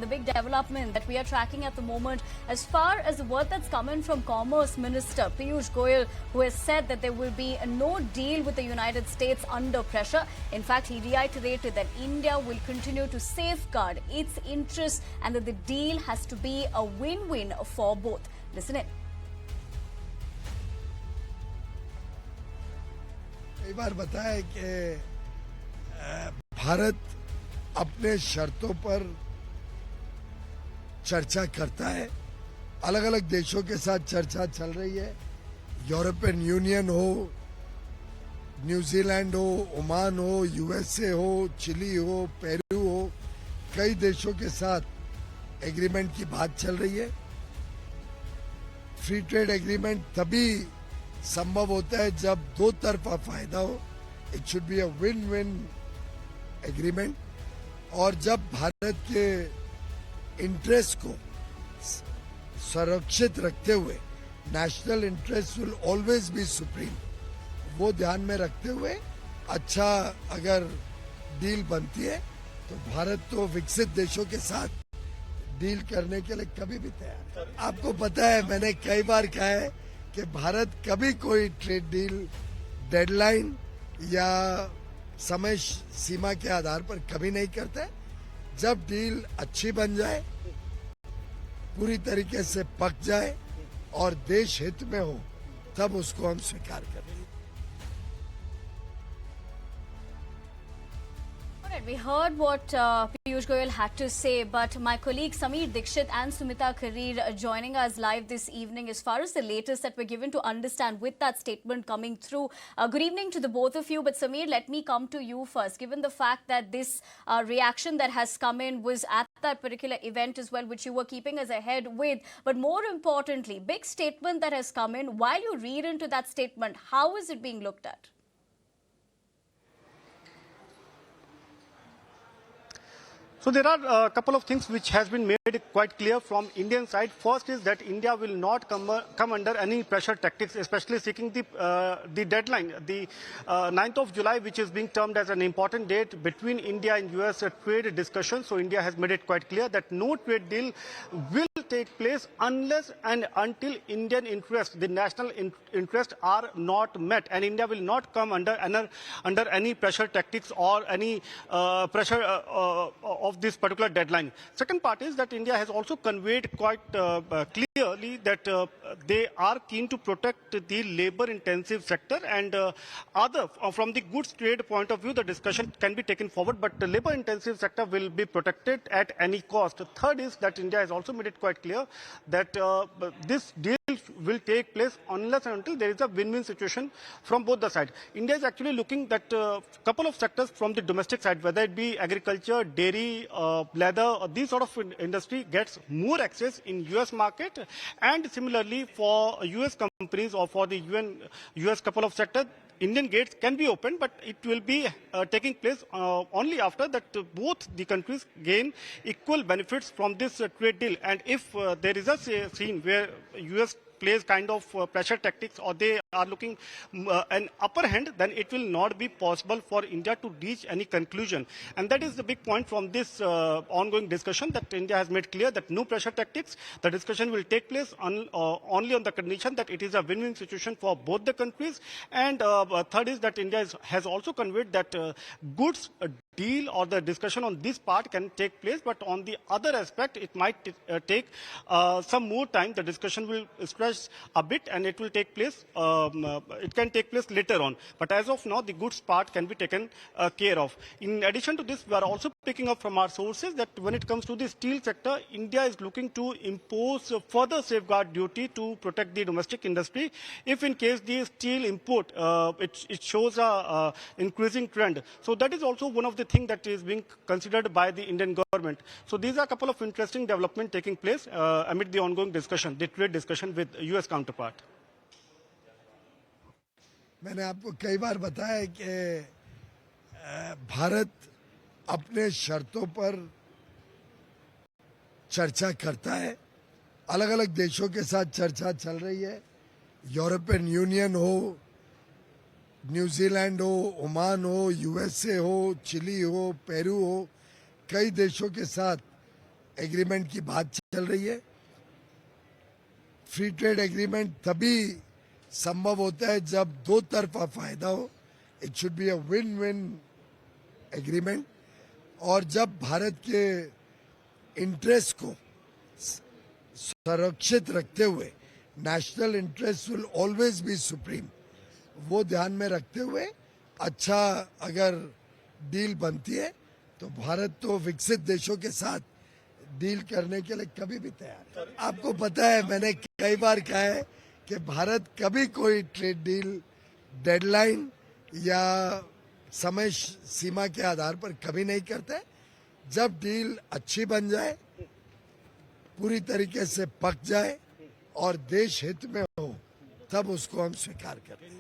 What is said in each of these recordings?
the big development that we are tracking at the moment, as far as the word that's coming from Commerce Minister Piyush Goyal, who has said that there will be no deal with the United States under pressure. In fact, he reiterated that India will continue to safeguard its interests and that the deal has to be a win-win for both. Listen in. कई बार बताया कि भारत अपने शर्तों पर चर्चा करता है। अलग अलग देशों के साथ चर्चा चल रही है। यूरोपियन यूनियन हो, न्यूजीलैंड हो, ओमान हो, यूएसए हो, चिली हो, पेरू हो, कई देशों के साथ एग्रीमेंट की बात चल रही है। फ्री ट्रेड एग्रीमेंट तभी संभव होता है जब दो तरफा फायदा हो। It should be a win win agreement. और जब भारत के इंटरेस्ट को सुरक्षित रखते हुए national interest will always be supreme, वो ध्यान में रखते हुए अच्छा अगर डील बनती है तो भारत तो विकसित देशों के साथ डील करने के लिए कभी भी तैयार है। आपको पता है, मैंने कई बार कहा है कि भारत कभी कोई ट्रेड डील डेडलाइन या समय सीमा के आधार पर कभी नहीं करता है। जब डील अच्छी बन जाए, पूरी तरीके से पक जाए और देश हित में हो, तब उसको हम स्वीकार करें। We heard what Piyush Goyal had to say, but my colleague Sameer Dixit and Sumita Karir joining us live this evening as far as the latest that we're given to understand with that statement coming through. Good evening to the both of you, but Sameer, let me come to you first. Given the fact that this reaction that has come in was at that particular event as well, which you were keeping us ahead with, but more importantly, big statement that has come in. While you read into that statement, how is it being looked at? So there are a couple of things which has been made quite clear from Indian side. First is that India will not come under any pressure tactics, especially seeking the deadline, the 9th of July, which is being termed as an important date between India and US trade discussion. So India has made it quite clear that no trade deal will take place unless and until Indian interests, the national interests, are not met, and India will not come under any pressure tactics or any pressure of this particular deadline. Second part is that India has also conveyed quite clearly that they are keen to protect the labor-intensive sector, and from the goods trade point of view, the discussion can be taken forward, but the labor-intensive sector will be protected at any cost. Third is that India has also made it quite clear that this deal will take place unless and until there is a win-win situation from both the sides. India is actually looking at a couple of sectors from the domestic side, whether it be agriculture, dairy, leather, or these sort of industry gets more access in US market, and similarly for US companies or for the US couple of sectors, Indian gates can be opened, but it will be taking place only after that both the countries gain equal benefits from this trade deal. And if there is a scene where US plays kind of pressure tactics, or they are looking an upper hand, then it will not be possible for India to reach any conclusion. And that is the big point from this ongoing discussion, that India has made clear that no pressure tactics. The discussion will take place only on the condition that it is a win-win situation for both the countries. And third is that India has also conveyed that goods deal or the discussion on this part can take place, but on the other aspect, it might take some more time. The discussion will stretch a bit, and it will take place. It can take place later on. But as of now, the goods part can be taken care of. In addition to this, we are also picking up from our sources that when it comes to the steel sector, India is looking to impose further safeguard duty to protect the domestic industry. If in case the steel import, it shows a increasing trend. So that is also one of the things that is being considered by the Indian government. So these are a couple of interesting developments taking place amid the ongoing discussion, the trade discussion with US counterpart. मैंने आपको कई बार बताया कि भारत अपने शर्तों पर चर्चा करता है। अलग अलग देशों के साथ चर्चा चल रही है। यूरोपियन यूनियन हो, न्यूजीलैंड हो, ओमान हो, यूएसए हो, चिली हो, पेरू हो, कई देशों के साथ एग्रीमेंट की बात चल रही है। फ्री ट्रेड एग्रीमेंट तभी संभव होता है जब दो तरफा फायदा हो। It should be a win win agreement. और जब भारत के इंटरेस्ट को संरक्षित रखते हुए national interest will always be supreme, वो ध्यान में रखते हुए अच्छा अगर डील बनती है तो भारत तो विकसित देशों के साथ डील करने के लिए कभी भी तैयार है। आपको पता है, मैंने कई बार कहा है कि भारत कभी कोई ट्रेड डील डेडलाइन या समय सीमा के आधार पर कभी नहीं करता है। जब डील अच्छी बन जाए, पूरी तरीके से पक जाए और देश हित में हो, तब उसको हम स्वीकार करते हैं।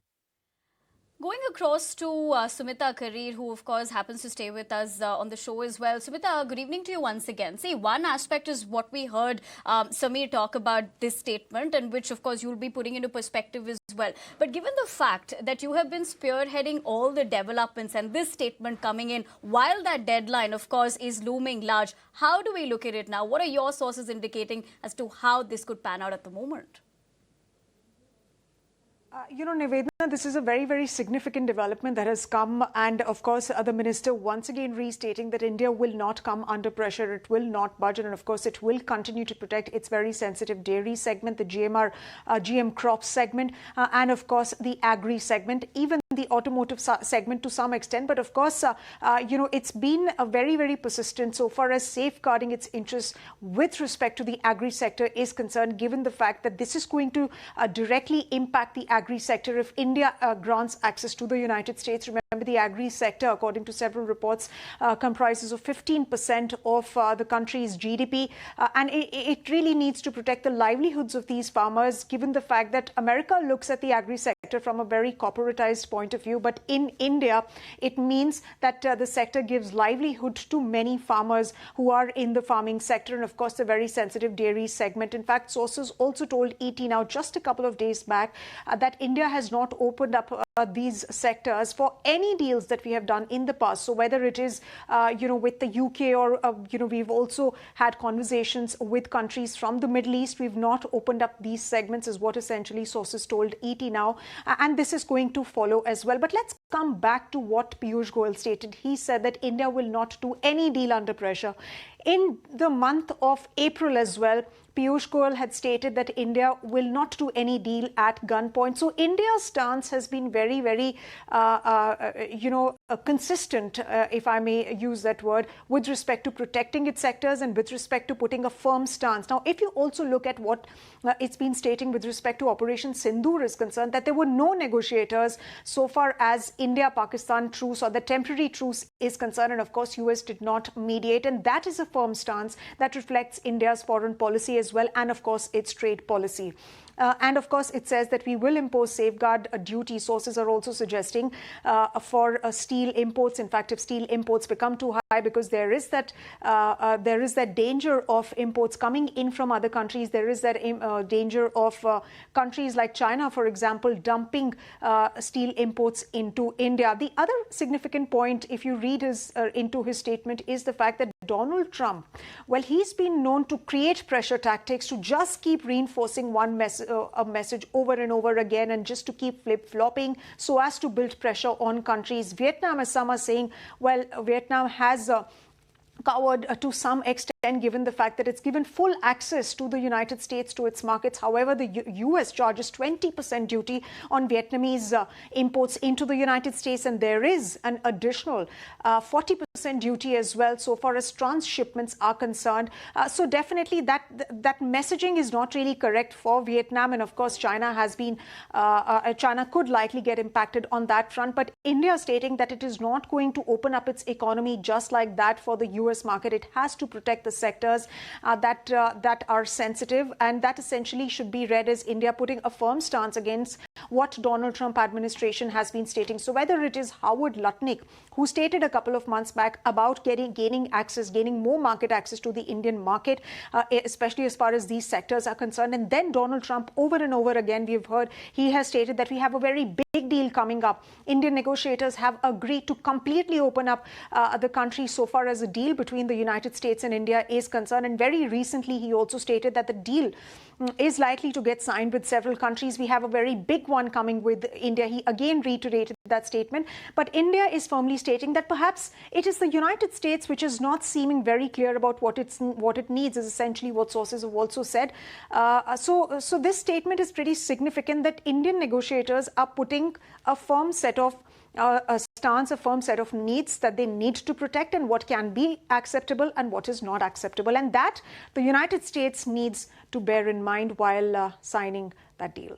Going across to Sumita Karir, who of course happens to stay with us on the show as well. Sumita, good evening to you once again. See, one aspect is what we heard Samir talk about this statement, and which of course you'll be putting into perspective as well. But given the fact that you have been spearheading all the developments and this statement coming in while that deadline of course is looming large, how do we look at it now? What are your sources indicating as to how this could pan out at the moment? Nivedana, this is a very, very significant development that has come. And of course, the minister once again restating that India will not come under pressure. It will not budge. And of course, it will continue to protect its very sensitive dairy segment, the GM crops segment, and of course, the agri segment, even the automotive segment to some extent. But of course, it's been a very, very persistent so far as safeguarding its interests with respect to the agri sector is concerned, given the fact that this is going to directly impact the agri sector if India grants access to the United States. Remember, the agri sector, according to several reports, comprises of 15% of the country's GDP. And it really needs to protect the livelihoods of these farmers, given the fact that America looks at the agri sector from a very corporatized point of view. But in India, it means that the sector gives livelihood to many farmers who are in the farming sector, and of course, the very sensitive dairy segment. In fact, sources also told ET now just a couple of days back that India has not opened up these sectors for any deals that we have done in the past. So whether it is, with the UK or, we've also had conversations with countries from the Middle East, we've not opened up these segments is what essentially sources told ET now. And this is going to follow as well. But let's come back to what Piyush Goyal stated. He said that India will not do any deal under pressure. In the month of April as well, Piyush Goyal had stated that India will not do any deal at gunpoint. So India's stance has been very, very, consistent, if I may use that word, with respect to protecting its sectors and with respect to putting a firm stance. Now, if you also look at what it's been stating with respect to Operation Sindoor is concerned, that there were no negotiators so far as India-Pakistan truce or the temporary truce is concerned. And of course, US did not mediate. And that is a firm stance that reflects India's foreign policy as well, and of course its trade policy. And of course, it says that we will impose safeguard duty. Sources are also suggesting for steel imports. In fact, if steel imports become too high, because there is that danger of imports coming in from other countries. There is that danger of countries like China, for example, dumping steel imports into India. The other significant point, if you read into his statement, is the fact that Donald Trump, well, he's been known to create pressure tactics to just keep reinforcing one message over and over again, and just to keep flip-flopping so as to build pressure on countries. Vietnam, as some are saying, well, Vietnam has covered to some extent, given the fact that it's given full access to the United States, to its markets. However, the US charges 20% duty on Vietnamese imports into the United States, and there is an additional 40% duty as well so far as transshipments are concerned. So definitely that messaging is not really correct for Vietnam, and of course China has been China could likely get impacted on that front. But India stating that it is not going to open up its economy just like that for the US market. It has to protect the sectors that are sensitive, and that essentially should be read as India putting a firm stance against what Donald Trump administration has been stating. So whether it is Howard Lutnick, who stated a couple of months back about gaining more market access to the Indian market, especially as far as these sectors are concerned, and then Donald Trump over and over again, we've heard he has stated that we have a very big deal coming up. Indian negotiators have agreed to completely open up the country so far as a deal between the United States and India is concerned. And very recently, he also stated that the deal is likely to get signed with several countries. We have a very big one coming with India. He again reiterated that statement. But India is firmly stating that perhaps it is the United States which is not seeming very clear about what it needs, is essentially what sources have also said. So this statement is pretty significant, that Indian negotiators are putting a firm set of a firm set of needs that they need to protect, and what can be acceptable and what is not acceptable. And that the United States needs to bear in mind while signing that deal.